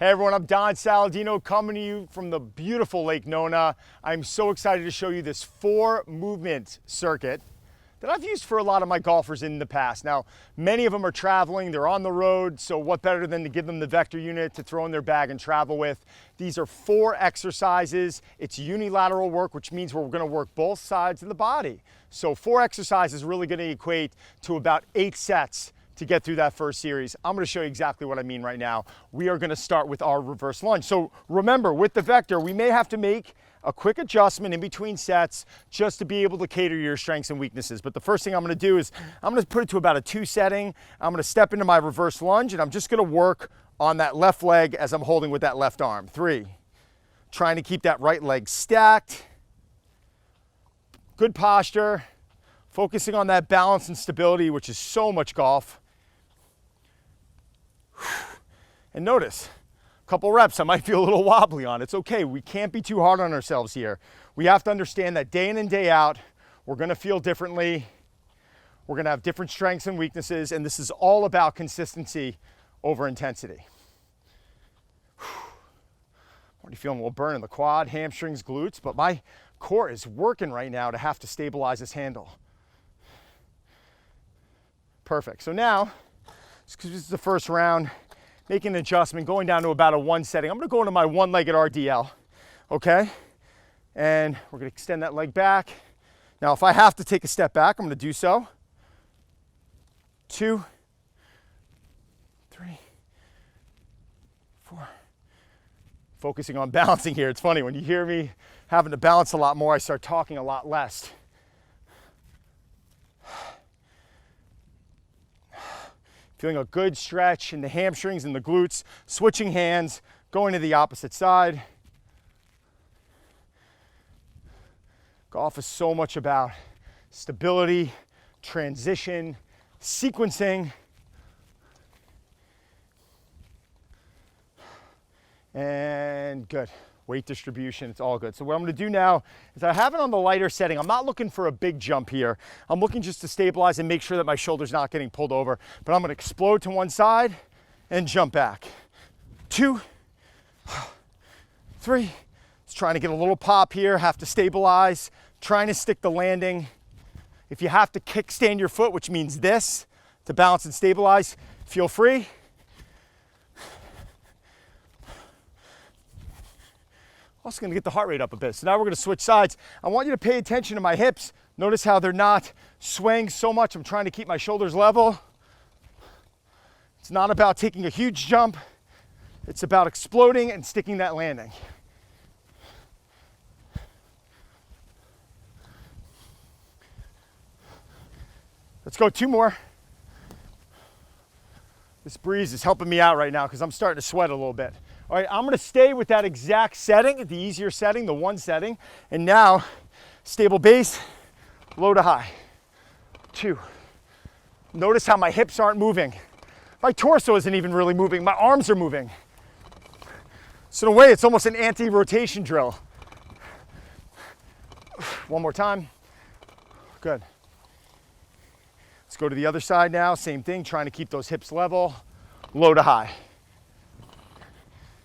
Hey everyone, I'm Don Saladino coming to you from the beautiful Lake Nona. I'm so excited to show you this 4-movement circuit that I've used for a lot of my golfers in the past. Now, many of them are traveling, they're on the road, so what better than to give them the Vector unit to throw in their bag and travel with. These are 4 exercises. It's unilateral work, which means we're gonna work both sides of the body. So 4 exercises is really gonna equate to about 8 sets to get through that first series. I'm gonna show you exactly what I mean right now. We are gonna start with our reverse lunge. So remember, with the Vector, we may have to make a quick adjustment in between sets just to be able to cater to your strengths and weaknesses. But the first thing I'm gonna do is I'm gonna put it to about a 2 setting. I'm gonna step into my reverse lunge and I'm just gonna work on that left leg as I'm holding with that left arm. 3, trying to keep that right leg stacked. Good posture, focusing on that balance and stability, which is so much golf. And notice, a couple reps, I might feel a little wobbly on. It's okay, we can't be too hard on ourselves here. We have to understand that day in and day out, we're gonna feel differently. We're gonna have different strengths and weaknesses, and this is all about consistency over intensity. Already feeling a little burn in the quad, hamstrings, glutes, but my core is working right now to have to stabilize this handle. Perfect, so now, because this is the first round, making an adjustment, going down to about a 1 setting. I'm gonna go into my 1-legged RDL, okay? And we're gonna extend that leg back. Now, if I have to take a step back, I'm gonna do so. 2, 3, 4. Focusing on balancing here. It's funny, when you hear me having to balance a lot more, I start talking a lot less. Feeling a good stretch in the hamstrings and the glutes, switching hands, going to the opposite side. Golf is so much about stability, transition, sequencing, and good. Weight distribution, it's all good. So what I'm gonna do now is I have it on the lighter setting. I'm not looking for a big jump here. I'm looking just to stabilize and make sure that my shoulder's not getting pulled over. But I'm gonna explode to one side and jump back. 2, 3. Just trying to get a little pop here, have to stabilize, trying to stick the landing. If you have to kickstand your foot, which means this, to balance and stabilize, feel free. Also gonna get the heart rate up a bit. So now we're gonna switch sides. I want you to pay attention to my hips. Notice how they're not swaying so much. I'm trying to keep my shoulders level. It's not about taking a huge jump. It's about exploding and sticking that landing. Let's go 2 more. This breeze is helping me out right now because I'm starting to sweat a little bit. All right, I'm gonna stay with that exact setting, the easier setting, the 1 setting. And now, stable base, low to high. 2. Notice how my hips aren't moving. My torso isn't even really moving, my arms are moving. So in a way, it's almost an anti-rotation drill. 1 more time, good. Let's go to the other side now, same thing, trying to keep those hips level, low to high.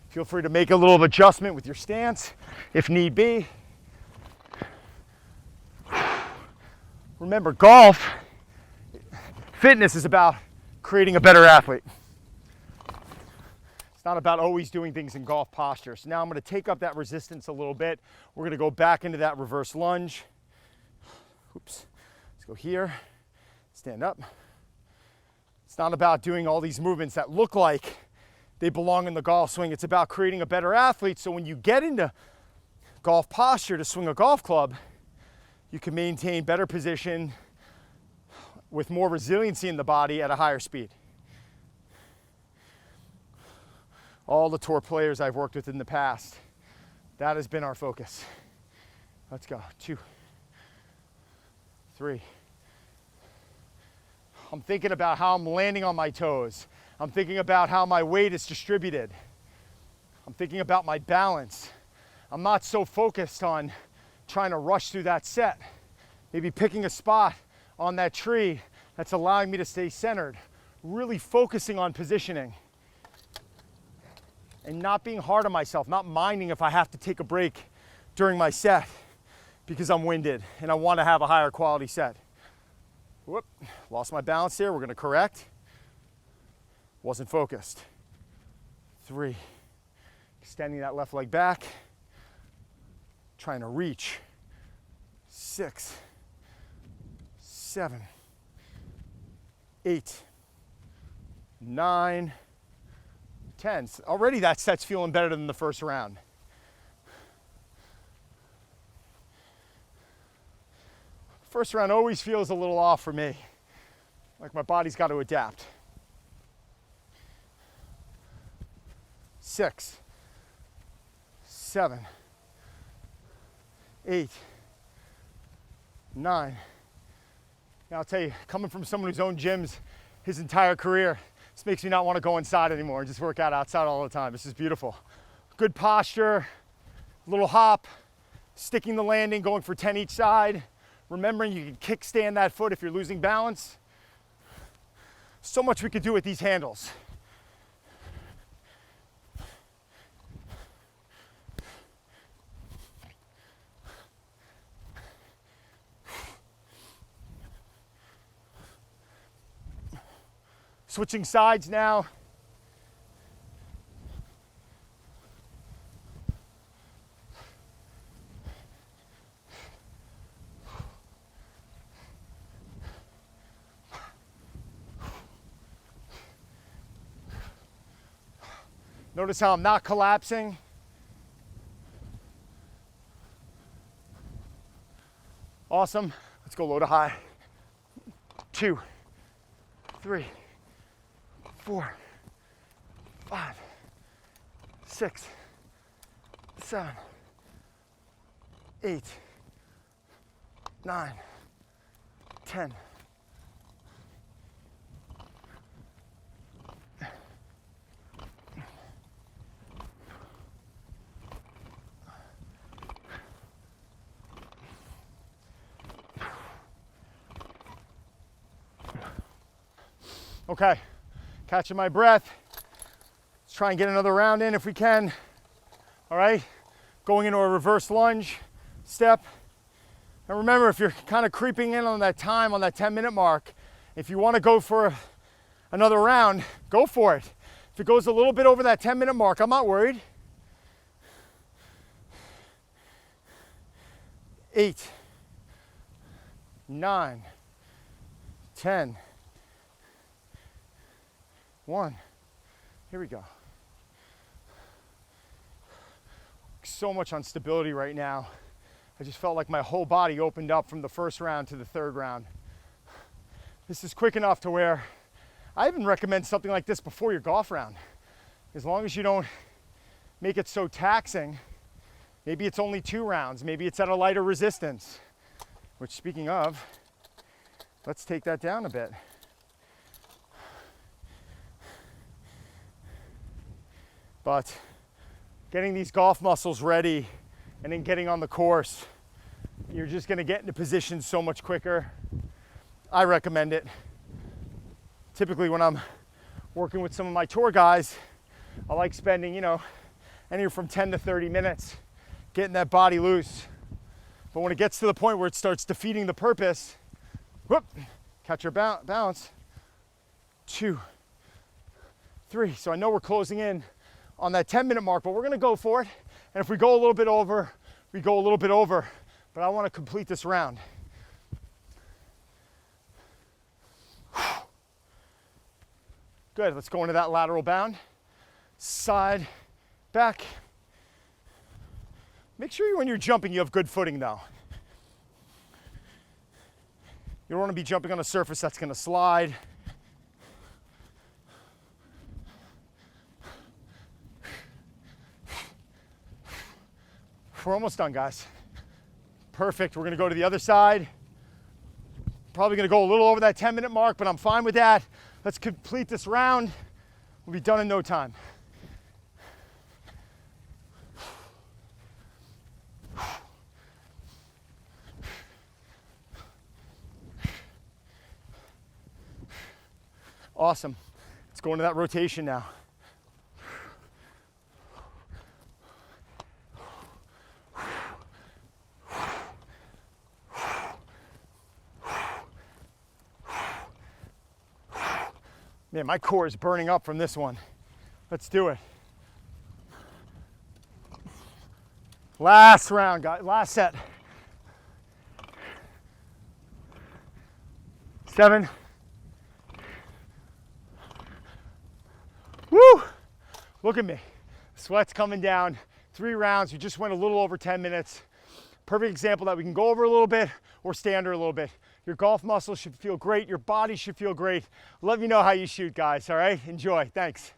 Feel free to make a little adjustment with your stance if need be. Remember, golf, fitness is about creating a better athlete. It's not about always doing things in golf posture. So now I'm gonna take up that resistance a little bit. We're gonna go back into that reverse lunge. Oops, let's go here, stand up. It's not about doing all these movements that look like they belong in the golf swing. It's about creating a better athlete, so when you get into golf posture to swing a golf club, you can maintain better position with more resiliency in the body at a higher speed. All the tour players I've worked with in the past, that has been our focus. Let's go, 2, 3. I'm thinking about how I'm landing on my toes. I'm thinking about how my weight is distributed. I'm thinking about my balance. I'm not so focused on trying to rush through that set. Maybe picking a spot on that tree that's allowing me to stay centered. Really focusing on positioning. and not being hard on myself, not minding if I have to take a break during my set because I'm winded and I want to have a higher quality set. Whoop, lost my balance here. We're going to correct. Wasn't focused. 3, extending that left leg back, trying to reach. 6, 7, 8, 9, 10. Already that set's feeling better than the first round. First round always feels a little off for me, like my body's got to adapt. 6, 7, 8, 9. Now I'll tell you, coming from someone who's owned gyms his entire career, this makes me not want to go inside anymore and just work out outside all the time. This is beautiful. Good posture, little hop, sticking the landing, going for 10 each side. Remembering you can kickstand that foot if you're losing balance. So much we could do with these handles. Switching sides now. Notice how I'm not collapsing. Awesome. Let's go low to high. 2, 3, 4, 5, 6, 7, 8, 9, 10. Okay, catching my breath. Let's try and get another round in if we can. All right, going into a reverse lunge step. And remember, if you're kind of creeping in on that time, on that 10-minute mark, if you want to go for another round, go for it. If it goes a little bit over that 10-minute mark, I'm not worried. 8, 9, 10. 1. Here we go. So much on stability right now. I just felt like my whole body opened up from the first round to the third round. This is quick enough to where I even recommend something like this before your golf round. As long as you don't make it so taxing. Maybe it's only 2 rounds. Maybe it's at a lighter resistance. Which, speaking of, let's take that down a bit. But getting these golf muscles ready and then getting on the course, you're just gonna get into position so much quicker. I recommend it. Typically when I'm working with some of my tour guys, I like spending, anywhere from 10 to 30 minutes getting that body loose. But when it gets to the point where it starts defeating the purpose, whoop, catch your balance. 2, 3. So I know we're closing in on that 10-minute mark, but we're gonna go for it. And if we go a little bit over, we go a little bit over. But I wanna complete this round. Good, let's go into that lateral bound. Side, back. Make sure when you're jumping, you have good footing though. You don't wanna be jumping on a surface that's gonna slide. We're almost done, guys. Perfect, we're gonna go to the other side. Probably gonna go a little over that 10-minute mark, but I'm fine with that. Let's complete this round. We'll be done in no time. Awesome. Let's go into that rotation now. Man, my core is burning up from this one. Let's do it. Last round, guys, last set. 7. Woo! Look at me. Sweat's coming down. 3 rounds. We just went a little over 10 minutes. Perfect example that we can go over a little bit or stay under a little bit. Your golf muscles should feel great. Your body should feel great. Let me know how you shoot, guys, all right? Enjoy. Thanks.